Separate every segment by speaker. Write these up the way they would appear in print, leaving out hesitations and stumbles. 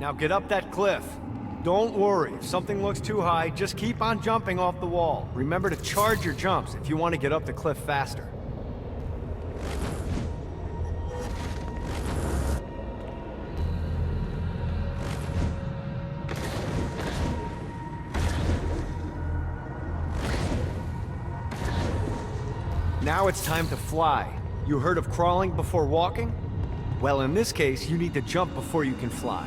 Speaker 1: Now get up that cliff. Don't worry, if something looks too high, just keep on jumping off the wall. Remember to charge your jumps if you want to get up the cliff faster. Now it's time to fly. You heard of crawling before walking? Well, in this case, you need to jump before you can fly.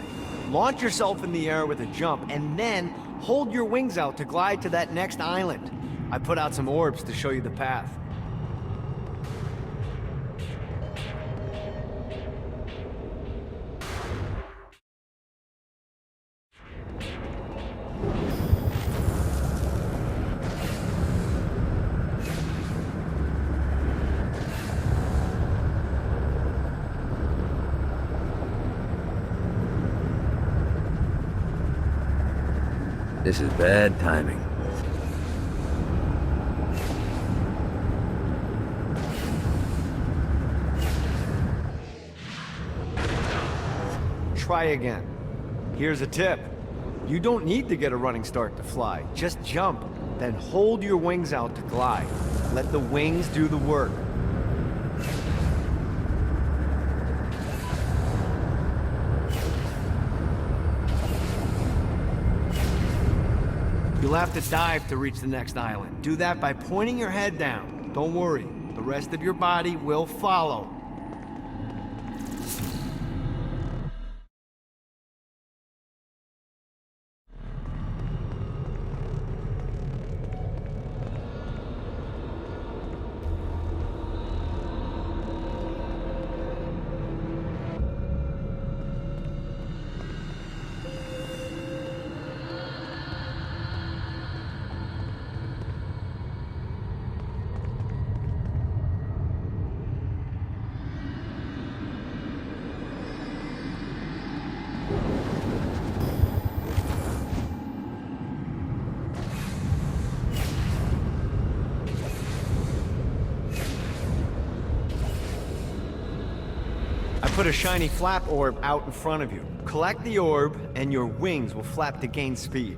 Speaker 1: Launch yourself in the air with a jump, and then hold your wings out to glide to that next island. I put out some orbs to show you the path.
Speaker 2: This is bad timing.
Speaker 1: Try again. Here's a tip. You don't need to get a running start to fly. Just jump, then hold your wings out to glide. Let the wings do the work. You'll have to dive to reach the next island. Do that by pointing your head down. Don't worry, the rest of your body will follow. Put a shiny flap orb out in front of you. Collect the orb, and your wings will flap to gain speed.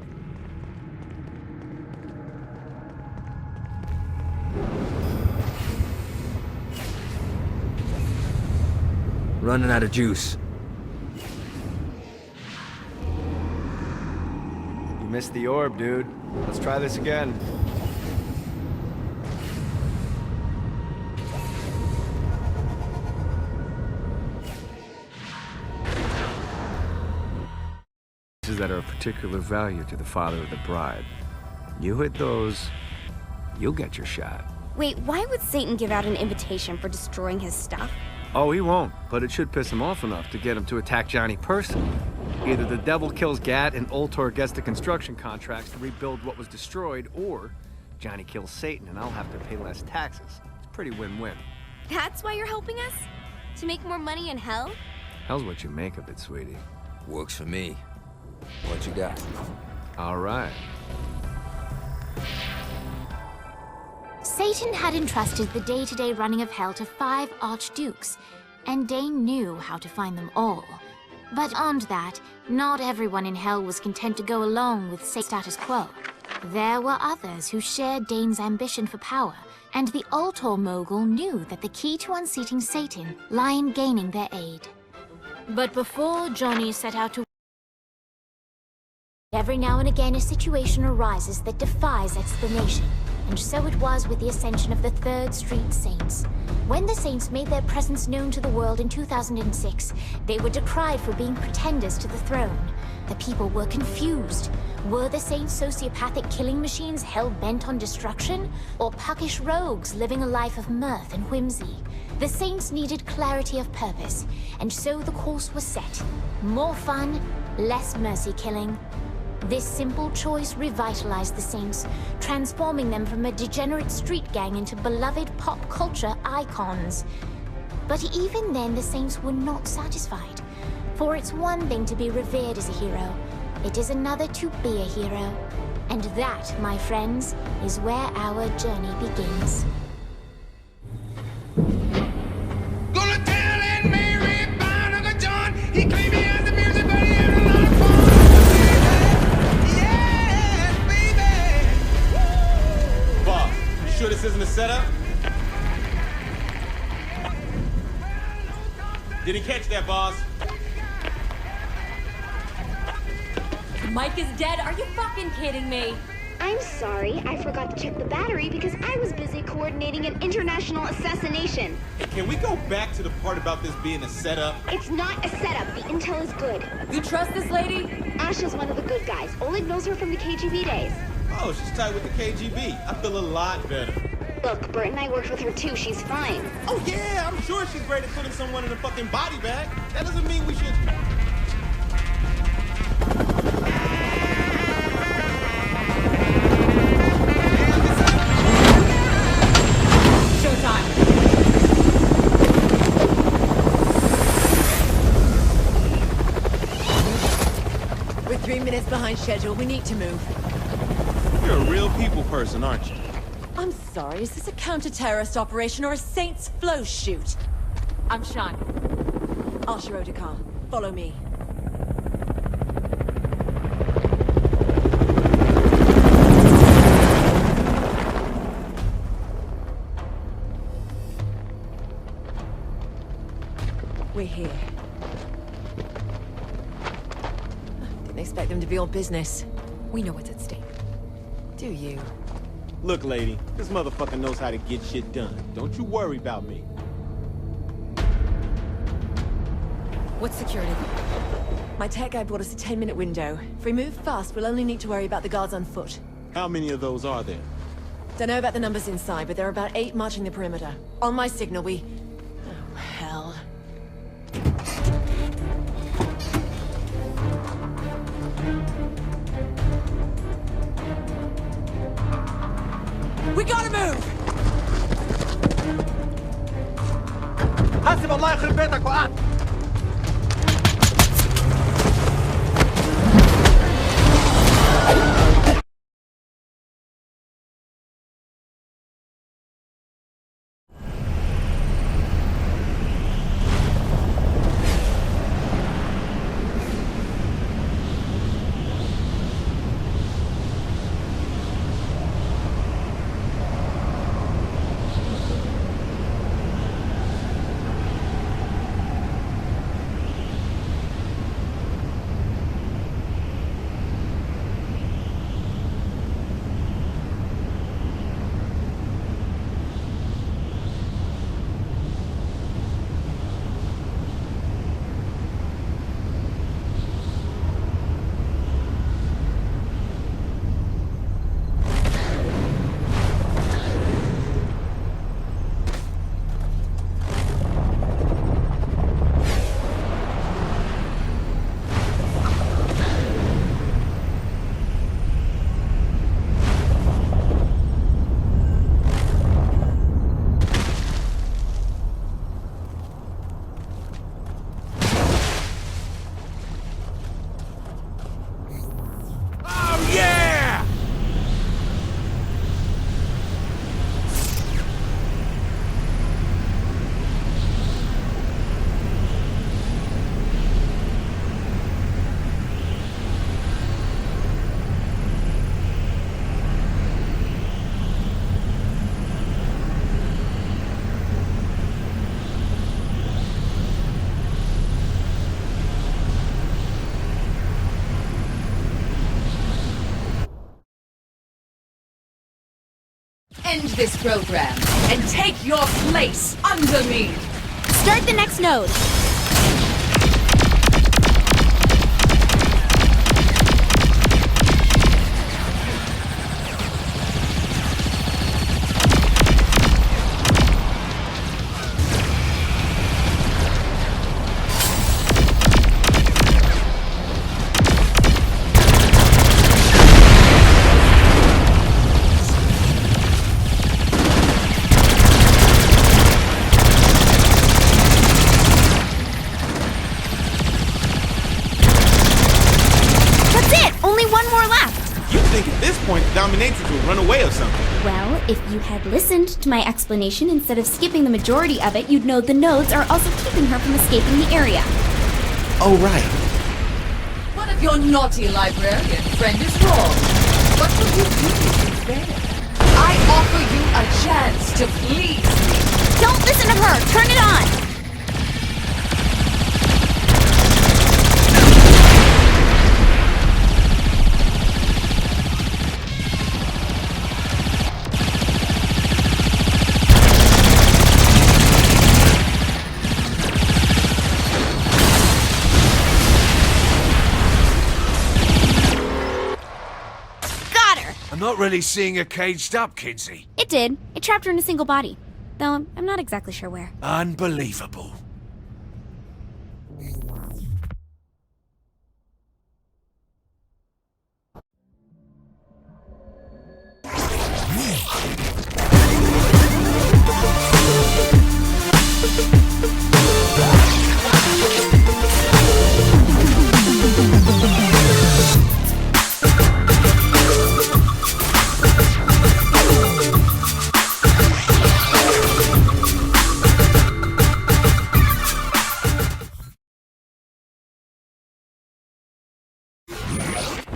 Speaker 2: Running out of juice.
Speaker 1: You missed the orb, dude. Let's try this again. That are of particular value to the father of the bride. You hit those, you'll get your shot.
Speaker 3: Wait, why would Satan give out an invitation for destroying his stuff?
Speaker 1: Oh, he won't, but it should piss him off enough to get him to attack Johnny personally. Either the devil kills Gat and Ultor gets the construction contracts to rebuild what was destroyed, or Johnny kills Satan and I'll have to pay less taxes. It's pretty win-win.
Speaker 3: That's why you're helping us? To make more money in hell?
Speaker 1: Hell's what you make of it, sweetie.
Speaker 2: Works for me. What you got?
Speaker 1: All right.
Speaker 4: Satan had entrusted the day-to-day running of hell to 5 archdukes, and Dane knew how to find them all. But beyond that, not everyone in hell was content to go along with Satan's status quo. There were others who shared Dane's ambition for power, and the Ultor mogul knew that the key to unseating Satan lay in gaining their aid. But before Johnny set out to every now and again, a situation arises that defies explanation, and so it was with the ascension of the 3rd Street Saints. When the Saints made their presence known to the world in 2006, they were decried for being pretenders to the throne. The people were confused. Were the Saints sociopathic killing machines hell-bent on destruction, or puckish rogues living a life of mirth and whimsy? The Saints needed clarity of purpose, and so the course was set. More fun, less mercy-killing. This simple choice revitalized the Saints, transforming them from a degenerate street gang into beloved pop culture icons. But even then, the Saints were not satisfied. For it's one thing to be revered as a hero, it is another to be a hero. And that, my friends, is where our journey begins.
Speaker 5: Gonna tell Aunt Mary about Uncle John. He claimed he has the music, but he had a lot of Didn't catch that, boss.
Speaker 6: Mike is dead? Are you fucking kidding me?
Speaker 3: I'm sorry, I forgot to check the battery because I was busy coordinating an international assassination.
Speaker 5: Hey, can we go back to the part about this being a setup?
Speaker 3: It's not a setup. The intel is good.
Speaker 6: You trust this lady?
Speaker 3: Ash is one of the good guys. Oleg knows her from the KGB days.
Speaker 5: Oh, she's tight with the KGB. I feel a lot better.
Speaker 3: Look, Bert and I worked with her too. She's fine.
Speaker 5: Oh yeah, I'm sure she's great at putting someone in a fucking body bag. That doesn't mean we should...
Speaker 6: Showtime.
Speaker 7: We're 3 minutes behind schedule. We need to move.
Speaker 5: You're a real people person, aren't you?
Speaker 7: I'm sorry, is this a counter-terrorist operation or a Saints Flow shoot?
Speaker 6: I'm Sean.
Speaker 7: Asha Odekar, follow me. We're here. Didn't expect them to be all business. We know what's at stake. Do you?
Speaker 5: Look, lady, this motherfucker knows how to get shit done. Don't you worry about me.
Speaker 7: What's security? My tech guy brought us a 10-minute window. If we move fast, we'll only need to worry about the guards on foot.
Speaker 5: How many of those are there?
Speaker 7: Don't know about the numbers inside, but there are about 8 marching the perimeter. On my signal, we... Oh, hell. We gotta move!
Speaker 1: حسب الله يخرب بيتك وقعت.
Speaker 6: End this program and take your place under me.
Speaker 3: Start the next node.
Speaker 5: Dominatrix will run away or something.
Speaker 3: Well, if you had listened to my explanation instead of skipping the majority of it, you'd know the nodes are also keeping her from escaping the area.
Speaker 5: Oh, right.
Speaker 6: One of your naughty librarian friend is wrong. What will you do instead? I offer you a chance to please me.
Speaker 3: Don't listen to her! Turn it on!
Speaker 8: not really seeing her caged up, Kinsey.
Speaker 3: It did. It trapped her in a single body. Though I'm not exactly sure where.
Speaker 8: Unbelievable.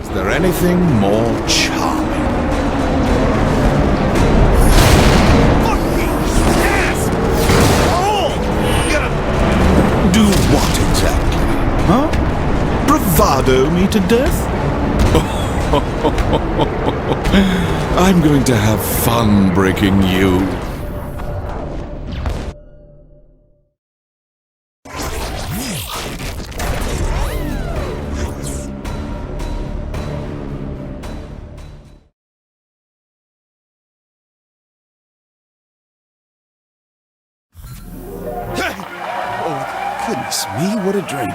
Speaker 9: Is there anything more charming? Do what exactly? Huh? Bravado me to death? I'm going to have fun breaking you. Oh, goodness me, what a dream.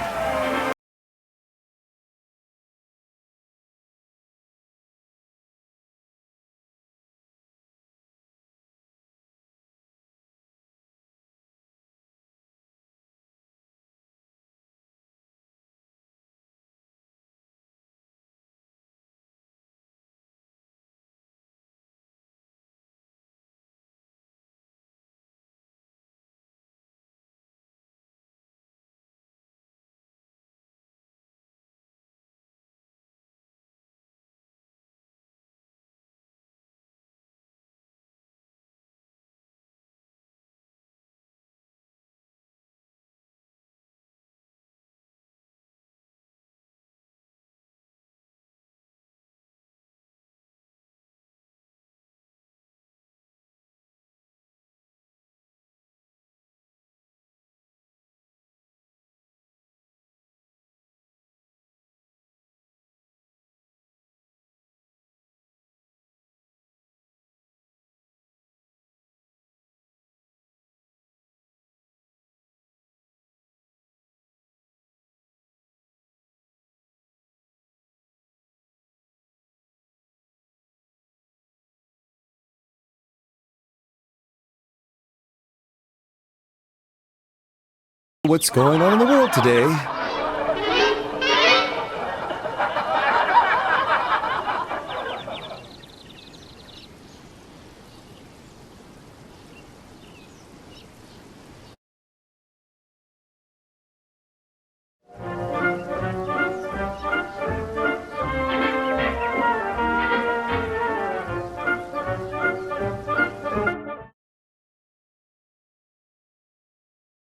Speaker 10: What's going on in the world today?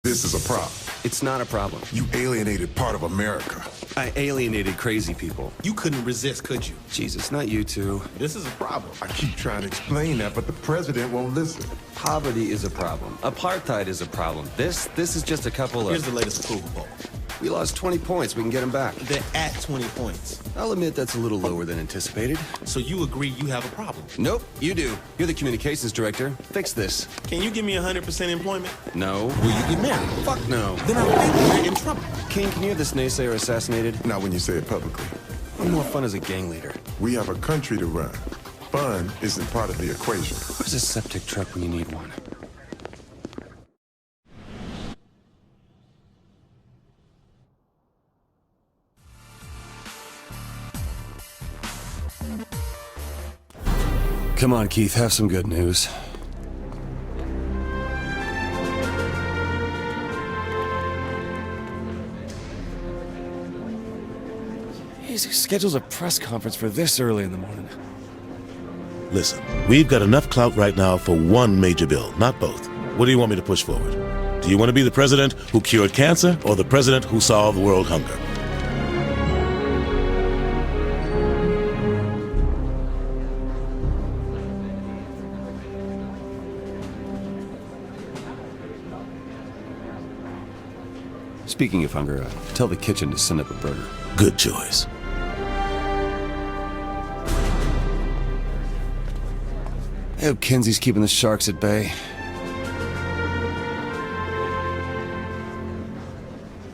Speaker 11: This is a problem.
Speaker 10: It's not a problem.
Speaker 11: You alienated part of America.
Speaker 10: I alienated crazy people.
Speaker 5: You couldn't resist, could you?
Speaker 10: Jesus, not you two.
Speaker 5: This is a problem.
Speaker 11: I keep trying to explain that, but the president won't listen.
Speaker 10: Poverty is a problem. Apartheid is a problem. This is just a couple of...
Speaker 5: Here's the latest approval poll.
Speaker 10: We lost 20 points. We can get them back.
Speaker 5: They're at 20 points.
Speaker 10: I'll admit that's a little lower than anticipated.
Speaker 5: So you agree you have a problem?
Speaker 10: Nope, you do. You're the communications director. Fix this.
Speaker 5: Can you give me 100% employment?
Speaker 10: No.
Speaker 5: Will you get married?
Speaker 10: Fuck no.
Speaker 5: Then I think we're in trouble.
Speaker 10: King, can you have this naysayer assassinated?
Speaker 11: Not when you say it publicly.
Speaker 10: I'm more fun as a gang leader.
Speaker 11: We have a country to run. Fun isn't part of the equation.
Speaker 10: Where's a septic truck when you need one? Come on, Keith, have some good news. He schedules a press conference for this early in the morning.
Speaker 12: Listen, we've got enough clout right now for one major bill, not both. What do you want me to push forward? Do you want to be the president who cured cancer or the president who solved world hunger?
Speaker 10: Speaking of hunger, tell the kitchen to send up a burger.
Speaker 12: Good choice.
Speaker 10: I hope Kinsey's keeping the sharks at bay.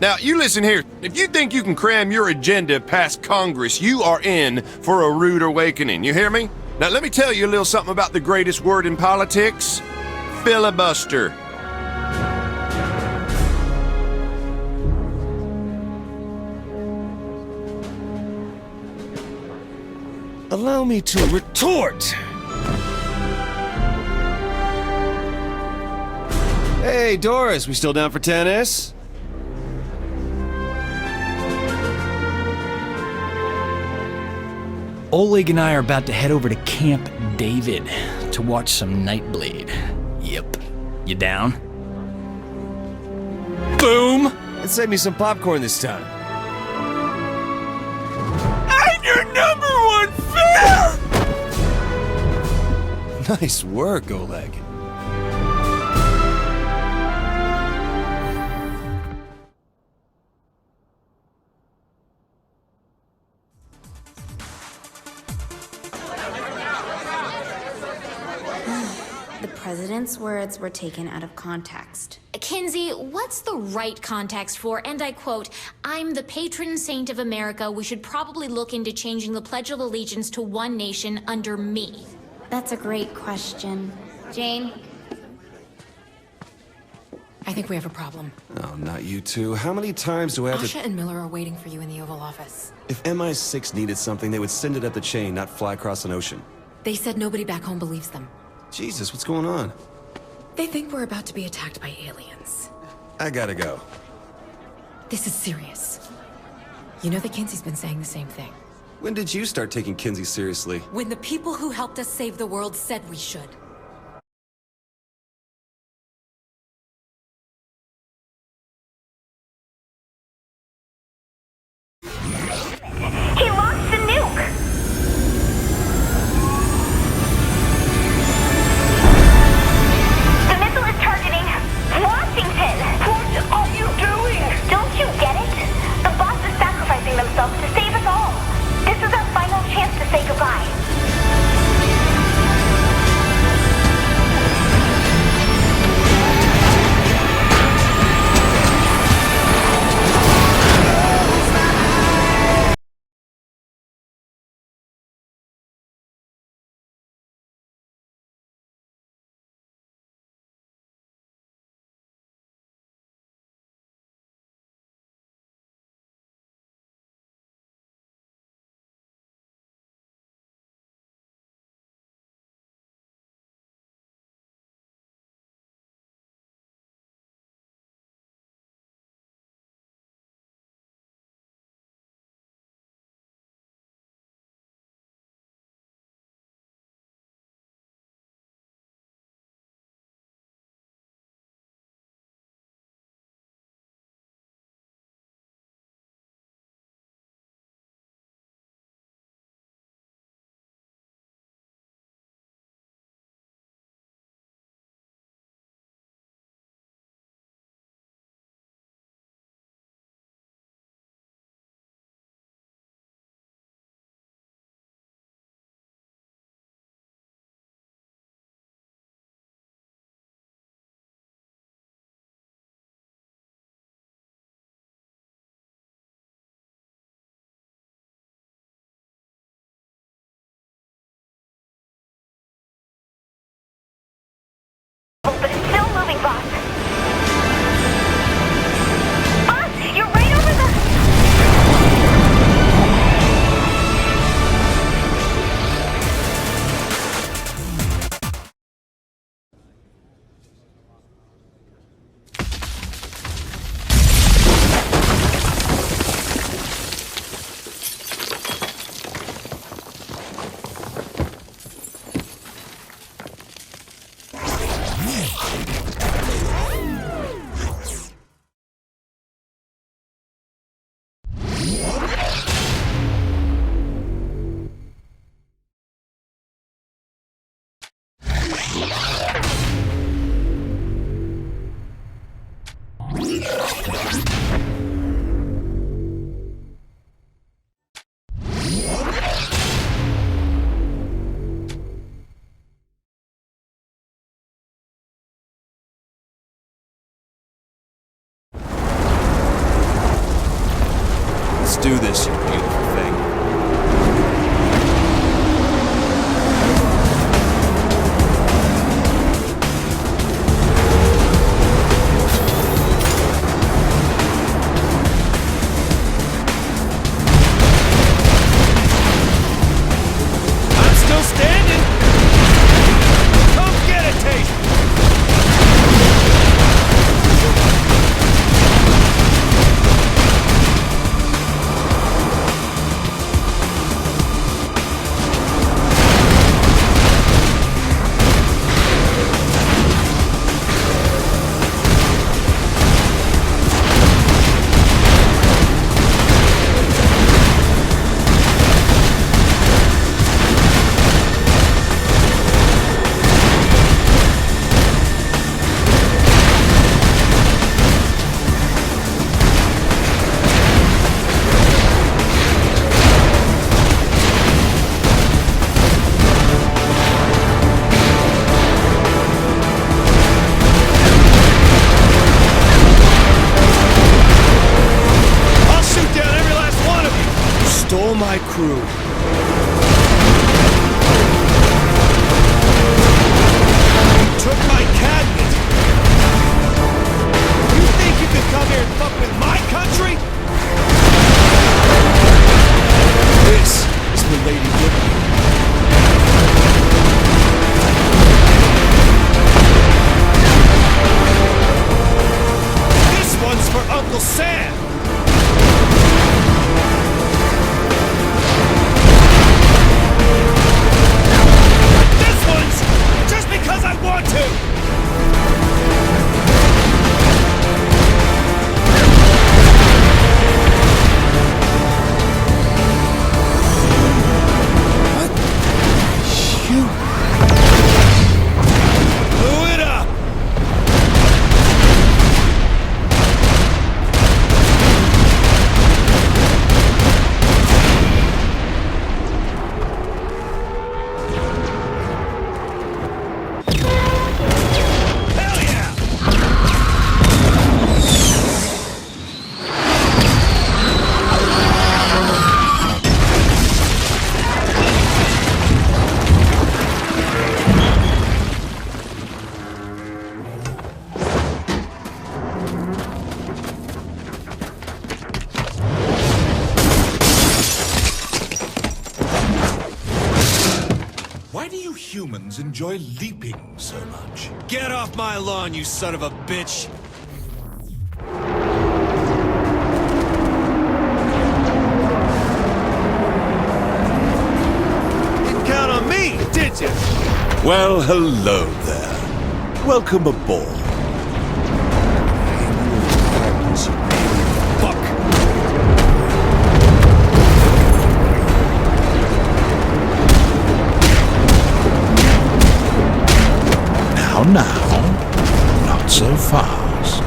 Speaker 8: Now, you listen here. If you think you can cram your agenda past Congress, you are in for a rude awakening. You hear me? Now, let me tell you a little something about the greatest word in politics. Filibuster.
Speaker 10: Allow me to retort! Hey, Doris, we still down for tennis?
Speaker 13: Oleg and I are about to head over to Camp David to watch some Nightblade. Yep. You down? Boom!
Speaker 10: And save me some popcorn this time.
Speaker 8: I'm your #1 fan!
Speaker 10: Nice work, Oleg.
Speaker 3: The president's words were taken out of context.
Speaker 4: Kinsey, what's the right context for, and I quote, "I'm the patron saint of America. We should probably look into changing the Pledge of Allegiance to one nation under me"?
Speaker 3: That's a great question. Jane?
Speaker 7: I think we have a problem.
Speaker 10: Oh, not you two. How many times do I have
Speaker 7: Asha and Miller are waiting for you in the Oval Office.
Speaker 10: If MI6 needed something, they would send it up the chain, not fly across an ocean.
Speaker 7: They said nobody back home believes them.
Speaker 10: Jesus, what's going on?
Speaker 7: They think we're about to be attacked by aliens.
Speaker 10: I gotta go.
Speaker 7: This is serious. You know that Kinsey's been saying the same thing.
Speaker 10: When did you start taking Kinsey seriously?
Speaker 7: When the people who helped us save the world said we should.
Speaker 14: He launched a nuke! The missile is targeting Washington! What are you doing? Don't you get it? The boss is sacrificing themselves to save us all. This is our final chance to say goodbye.
Speaker 9: this, you beautiful thing.
Speaker 1: My crew. Took my cabinet. You think you could come here and fuck with my country? This is the Lady Liberty. This one's for Uncle Sam. Just because I want to! What? Shoot! Blew it up!
Speaker 9: Humans enjoy leaping so much.
Speaker 1: Get off my lawn, you son of a bitch! Didn't count on me, did you?
Speaker 9: Well, hello there. Welcome aboard.
Speaker 1: Fuck!
Speaker 9: Now, not so fast.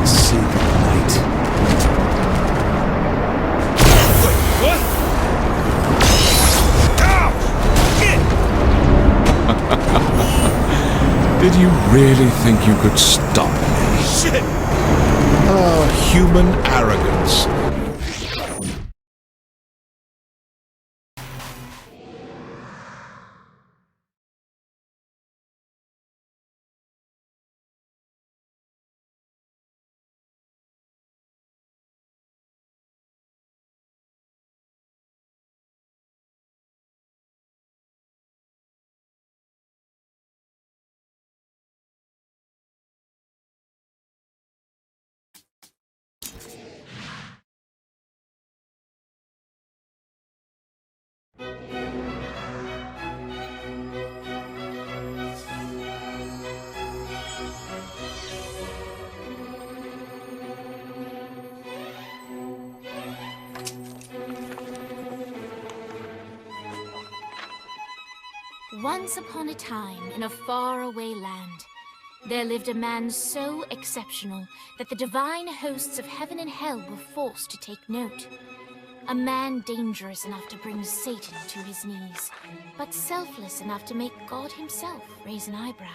Speaker 1: See you tonight. Wait, what? Ow!
Speaker 9: Did you really think you could stop me?
Speaker 1: Shit!
Speaker 9: Human arrogance.
Speaker 4: Once upon a time, in a faraway land, there lived a man so exceptional that the divine hosts of heaven and hell were forced to take note. A man dangerous enough to bring Satan to his knees, but selfless enough to make God himself raise an eyebrow.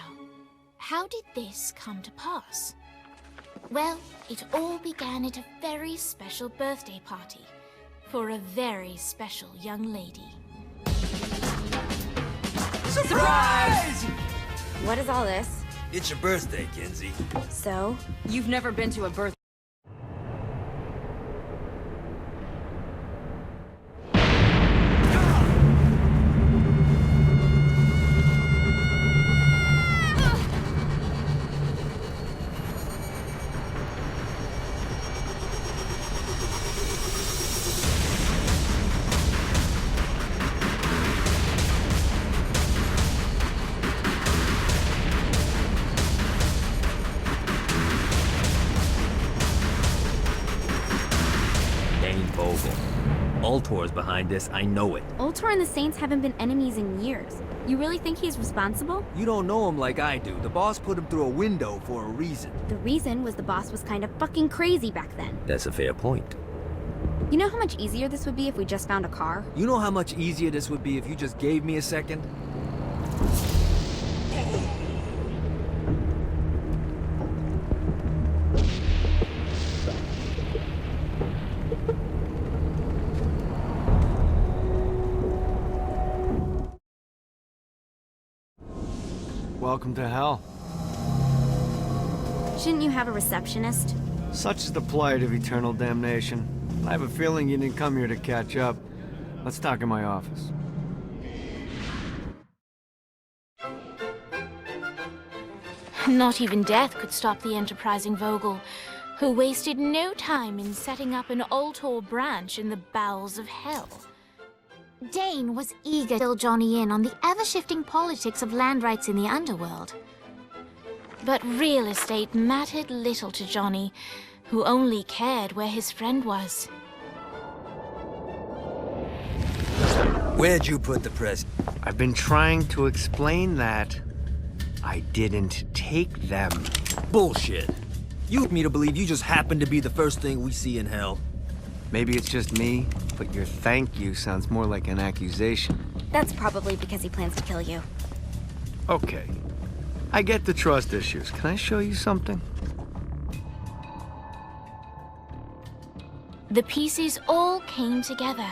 Speaker 4: How did this come to pass? Well, it all began at a very special birthday party for a very special young lady.
Speaker 6: Surprise!
Speaker 15: What is all this?
Speaker 2: It's your birthday, Kinsey.
Speaker 15: So?
Speaker 6: You've never been to a birthday.
Speaker 13: Ultor's behind this, I know it.
Speaker 3: Ultor and the Saints haven't been enemies in years. You really think he's responsible?
Speaker 2: You don't know him like I do. The boss put him through a window for a reason.
Speaker 3: The reason was the boss was kind of fucking crazy back then.
Speaker 2: That's a fair point.
Speaker 3: You know how much easier this would be if we just found a car?
Speaker 2: You know how much easier this would be if you just gave me a second?
Speaker 1: Welcome to hell.
Speaker 3: Shouldn't you have a receptionist?
Speaker 1: Such is the plight of eternal damnation. I have a feeling you didn't come here to catch up. Let's talk in my office.
Speaker 4: Not even death could stop the enterprising Vogel, who wasted no time in setting up an Ultor branch in the bowels of hell. Dane was eager to fill Johnny in on the ever-shifting politics of land rights in the underworld. But real estate mattered little to Johnny, who only cared where his friend was.
Speaker 2: Where'd you put the present?
Speaker 1: I've been trying to explain that. I didn't take them.
Speaker 2: Bullshit. You want me to believe you just happened to be the first thing we see in hell.
Speaker 1: Maybe it's just me, but your thank you sounds more like an accusation.
Speaker 3: That's probably because he plans to kill you.
Speaker 1: Okay. I get the trust issues. Can I show you something?
Speaker 4: The pieces all came together.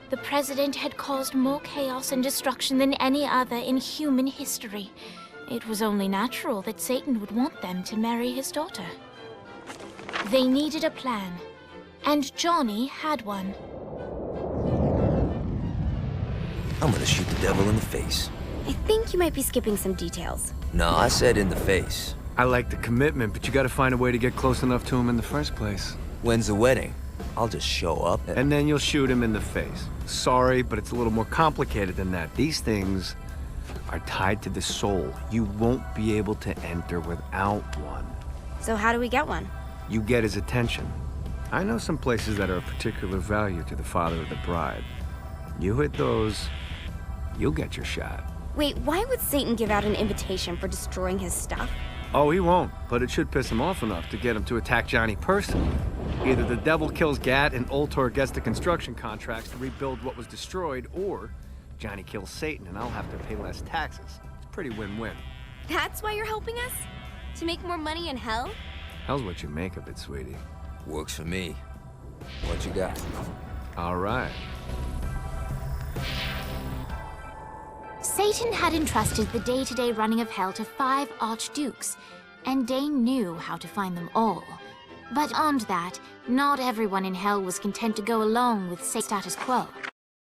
Speaker 4: The president had caused more chaos and destruction than any other in human history. It was only natural that Satan would want them to marry his daughter. They needed a plan. And Johnny had one.
Speaker 2: I'm gonna shoot the devil in the face.
Speaker 3: I think you might be skipping some details.
Speaker 2: No, I said in the face.
Speaker 1: I like the commitment, but you gotta find a way to get close enough to him in the first place.
Speaker 2: When's the wedding? I'll just show up.
Speaker 1: And then you'll shoot him in the face. Sorry, but it's a little more complicated than that. These things are tied to the soul. You won't be able to enter without one.
Speaker 3: So how do we get one?
Speaker 1: You get his attention. I know some places that are of particular value to the father of the bride. You hit those, you'll get your shot.
Speaker 3: Wait, why would Satan give out an invitation for destroying his stuff?
Speaker 1: Oh, he won't, but it should piss him off enough to get him to attack Johnny personally. Either the devil kills Gat and Ultor gets the construction contracts to rebuild what was destroyed, or Johnny kills Satan and I'll have to pay less taxes. It's pretty win-win.
Speaker 3: That's why you're helping us? To make more money in hell?
Speaker 1: Hell's what you make of it, sweetie.
Speaker 2: Works for me. What you got?
Speaker 1: All right.
Speaker 4: Satan had entrusted the day-to-day running of hell to 5 archdukes, and Dane knew how to find them all. But beyond that, not everyone in hell was content to go along with Satan's status quo.